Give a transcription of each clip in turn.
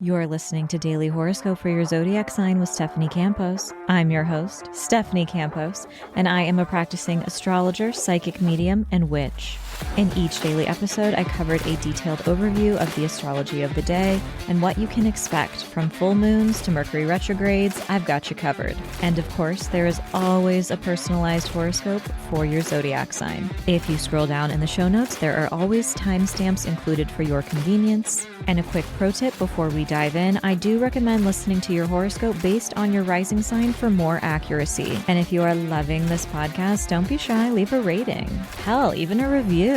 You're listening to Daily Horoscope for your zodiac sign with Stephanie Campos. I'm your host, Stephanie Campos, and I am a practicing astrologer, psychic medium, and witch. In each daily episode, I covered a detailed overview of the astrology of the day and what you can expect from full moons to Mercury retrogrades. I've got you covered. And of course, there is always a personalized horoscope for your zodiac sign. If you scroll down in the show notes, there are always timestamps included for your convenience. And a quick pro tip before we dive in, I do recommend listening to your horoscope based on your rising sign for more accuracy. And if you are loving this podcast, don't be shy, leave a rating. Hell, even a review.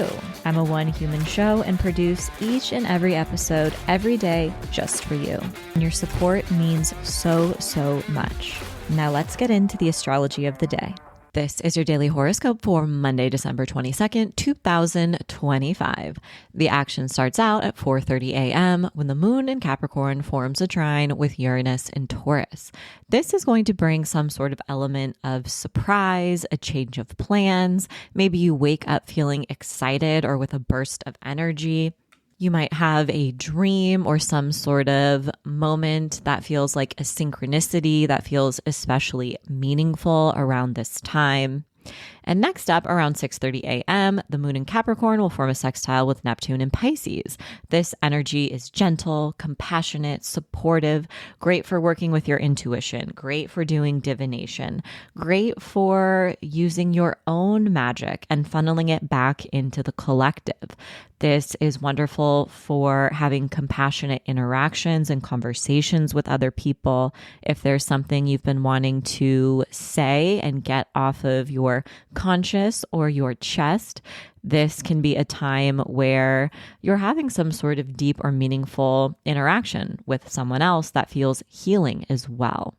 I'm a one human show and produce each and every episode every day just for you. And your support means so much. Now let's get into the astrology of the day. This is your daily horoscope for Monday, December 22nd, 2025. The action starts out at 4:30 a.m. when the moon in Capricorn forms a trine with Uranus in Taurus. This is going to bring some sort of element of surprise, a change of plans. Maybe you wake up feeling excited or with a burst of energy. You might have a dream or some sort of moment that feels like a synchronicity that feels especially meaningful around this time. And next up, around 6:30 a.m., the moon in Capricorn will form a sextile with Neptune in Pisces. This energy is gentle, compassionate, supportive, great for working with your intuition, great for doing divination, great for using your own magic and funneling it back into the collective. This is wonderful for having compassionate interactions and conversations with other people. If there's something you've been wanting to say and get off of your conscious or your chest, this can be a time where you're having some sort of deep or meaningful interaction with someone else that feels healing as well.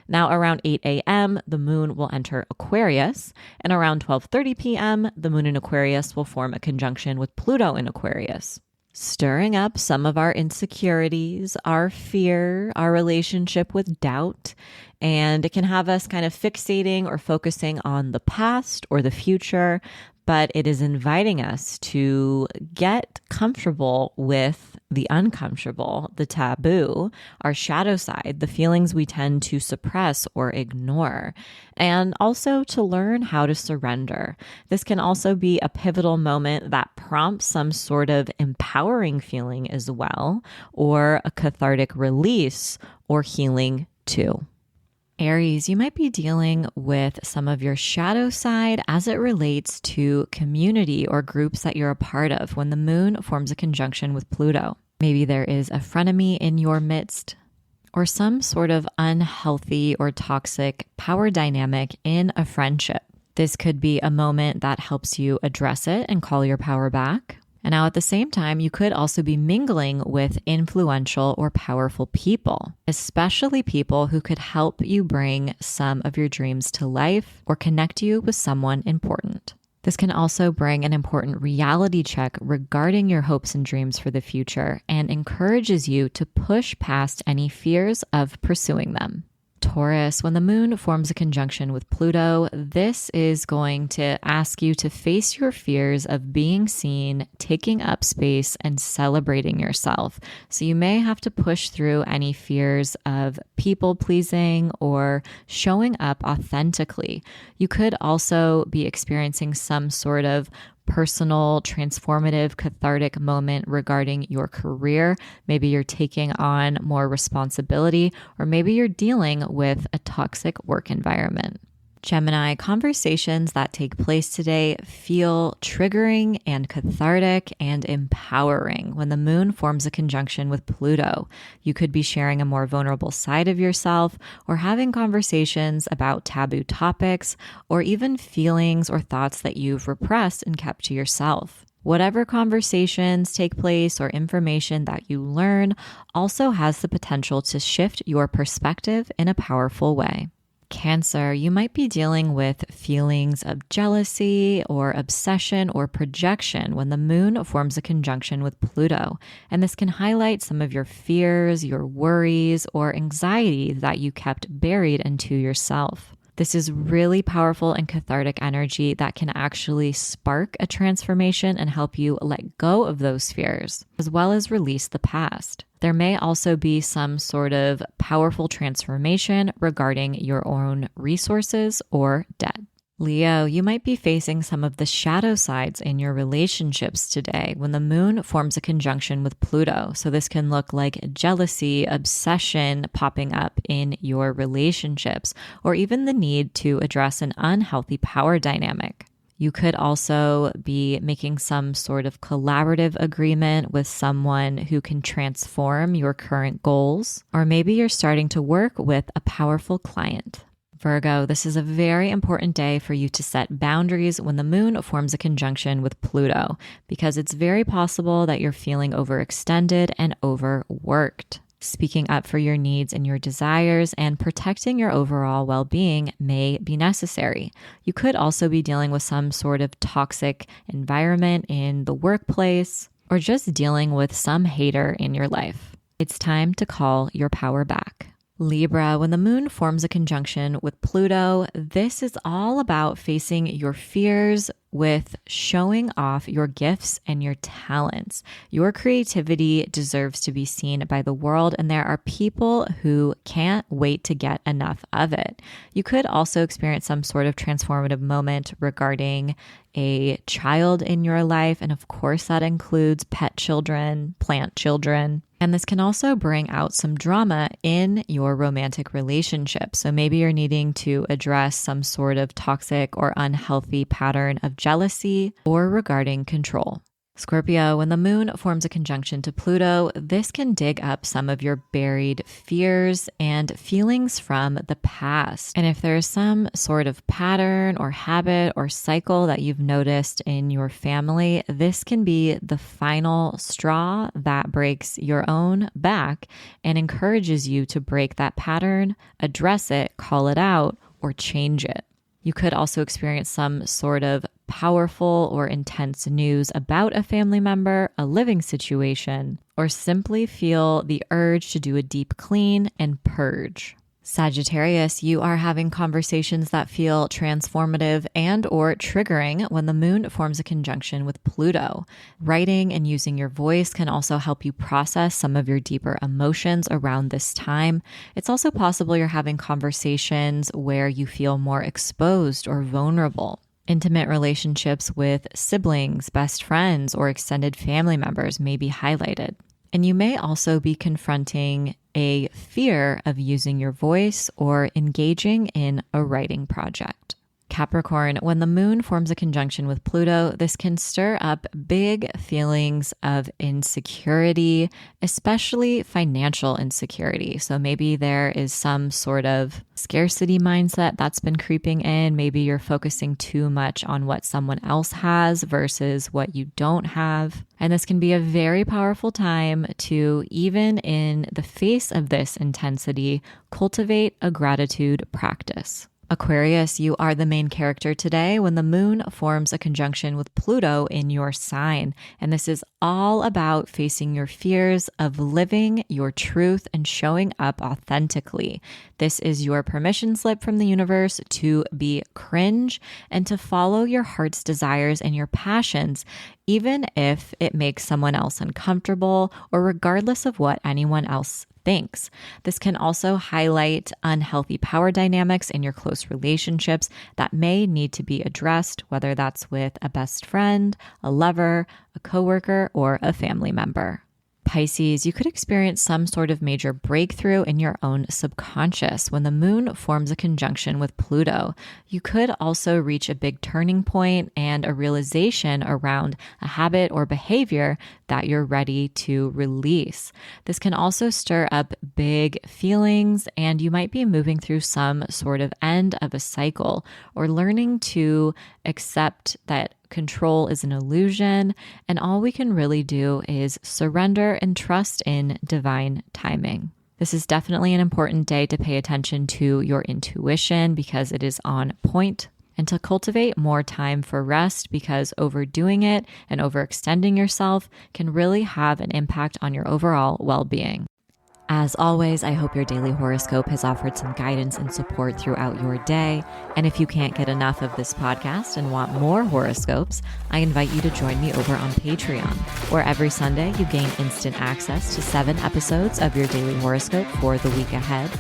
Now, around 8 a.m., the moon will enter Aquarius, and around 12:30 p.m., the moon in Aquarius will form a conjunction with Pluto in Aquarius, stirring up some of our insecurities, our fear, our relationship with doubt, and it can have us kind of fixating or focusing on the past or the future, but it is inviting us to get comfortable with the uncomfortable, the taboo, our shadow side, the feelings we tend to suppress or ignore, and also to learn how to surrender. This can also be a pivotal moment that prompts some sort of empowering feeling as well, or a cathartic release or healing too. Aries, you might be dealing with some of your shadow side as it relates to community or groups that you're a part of when the moon forms a conjunction with Pluto. Maybe there is a frenemy in your midst or some sort of unhealthy or toxic power dynamic in a friendship. This could be a moment that helps you address it and call your power back. And now at the same time, you could also be mingling with influential or powerful people, especially people who could help you bring some of your dreams to life or connect you with someone important. This can also bring an important reality check regarding your hopes and dreams for the future and encourages you to push past any fears of pursuing them. Taurus, when the moon forms a conjunction with Pluto, this is going to ask you to face your fears of being seen, taking up space, and celebrating yourself. So you may have to push through any fears of people pleasing or showing up authentically. You could also be experiencing some sort of personal, transformative, cathartic moment regarding your career. Maybe you're taking on more responsibility, or maybe you're dealing with a toxic work environment. Gemini, conversations that take place today feel triggering and cathartic and empowering when the moon forms a conjunction with Pluto. You could be sharing a more vulnerable side of yourself or having conversations about taboo topics or even feelings or thoughts that you've repressed and kept to yourself. Whatever conversations take place or information that you learn also has the potential to shift your perspective in a powerful way. Cancer, you might be dealing with feelings of jealousy or obsession or projection when the moon forms a conjunction with Pluto. And this can highlight some of your fears, your worries, or anxiety that you kept buried into yourself. This is really powerful and cathartic energy that can actually spark a transformation and help you let go of those fears, as well as release the past. There may also be some sort of powerful transformation regarding your own resources or debt. Leo, you might be facing some of the shadow sides in your relationships today when the moon forms a conjunction with Pluto. So this can look like jealousy, obsession popping up in your relationships, or even the need to address an unhealthy power dynamic. You could also be making some sort of collaborative agreement with someone who can transform your current goals, or maybe you're starting to work with a powerful client. Virgo, this is a very important day for you to set boundaries when the moon forms a conjunction with Pluto, because it's very possible that you're feeling overextended and overworked. Speaking up for your needs and your desires and protecting your overall well-being may be necessary. You could also be dealing with some sort of toxic environment in the workplace, or just dealing with some hater in your life. It's time to call your power back. Libra, when the moon forms a conjunction with Pluto, this is all about facing your fears with showing off your gifts and your talents. Your creativity deserves to be seen by the world, and there are people who can't wait to get enough of it. You could also experience some sort of transformative moment regarding a child in your life, and of course that includes pet children, plant children. And this can also bring out some drama in your romantic relationship. So maybe you're needing to address some sort of toxic or unhealthy pattern of jealousy or regarding control. Scorpio, when the moon forms a conjunction to Pluto, this can dig up some of your buried fears and feelings from the past. And if there's some sort of pattern or habit or cycle that you've noticed in your family, this can be the final straw that breaks your own back and encourages you to break that pattern, address it, call it out, or change it. You could also experience some sort of powerful or intense news about a family member, a living situation, or simply feel the urge to do a deep clean and purge. Sagittarius, you are having conversations that feel transformative and or triggering when the moon forms a conjunction with Pluto. Writing and using your voice can also help you process some of your deeper emotions around this time. It's also possible you're having conversations where you feel more exposed or vulnerable. Intimate relationships with siblings, best friends, or extended family members may be highlighted. And you may also be confronting a fear of using your voice or engaging in a writing project. Capricorn, when the moon forms a conjunction with Pluto, this can stir up big feelings of insecurity, especially financial insecurity. So maybe there is some sort of scarcity mindset that's been creeping in. Maybe you're focusing too much on what someone else has versus what you don't have. And this can be a very powerful time to, even in the face of this intensity, cultivate a gratitude practice. Aquarius, you are the main character today when the moon forms a conjunction with Pluto in your sign. And this is all about facing your fears of living your truth and showing up authentically. This is your permission slip from the universe to be cringe and to follow your heart's desires and your passions, even if it makes someone else uncomfortable or regardless of what anyone else thinks. This can also highlight unhealthy power dynamics in your close relationships that may need to be addressed, whether that's with a best friend, a lover, a coworker, or a family member. Pisces, you could experience some sort of major breakthrough in your own subconscious when the moon forms a conjunction with Pluto. You could also reach a big turning point and a realization around a habit or behavior that you're ready to release. This can also stir up big feelings, and you might be moving through some sort of end of a cycle or learning to accept that control is an illusion, and all we can really do is surrender and trust in divine timing. This is definitely an important day to pay attention to your intuition because it is on point, and to cultivate more time for rest because overdoing it and overextending yourself can really have an impact on your overall well-being. As always, I hope your daily horoscope has offered some guidance and support throughout your day. And if you can't get enough of this podcast and want more horoscopes, I invite you to join me over on Patreon, where every Sunday you gain instant access to 7 episodes of your daily horoscope for the week ahead,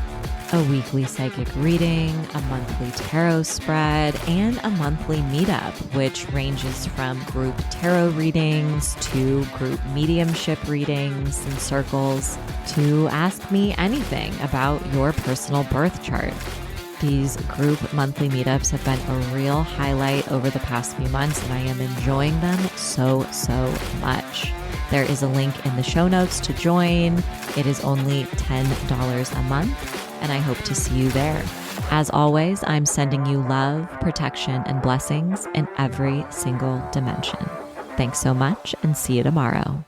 a weekly psychic reading, a monthly tarot spread, and a monthly meetup, which ranges from group tarot readings to group mediumship readings and circles to ask me anything about your personal birth chart. These group monthly meetups have been a real highlight over the past few months, and I am enjoying them so much. There is a link in the show notes to join. It is only $10 a month, and I hope to see you there. As always, I'm sending you love, protection, and blessings in every single dimension. Thanks so much, and see you tomorrow.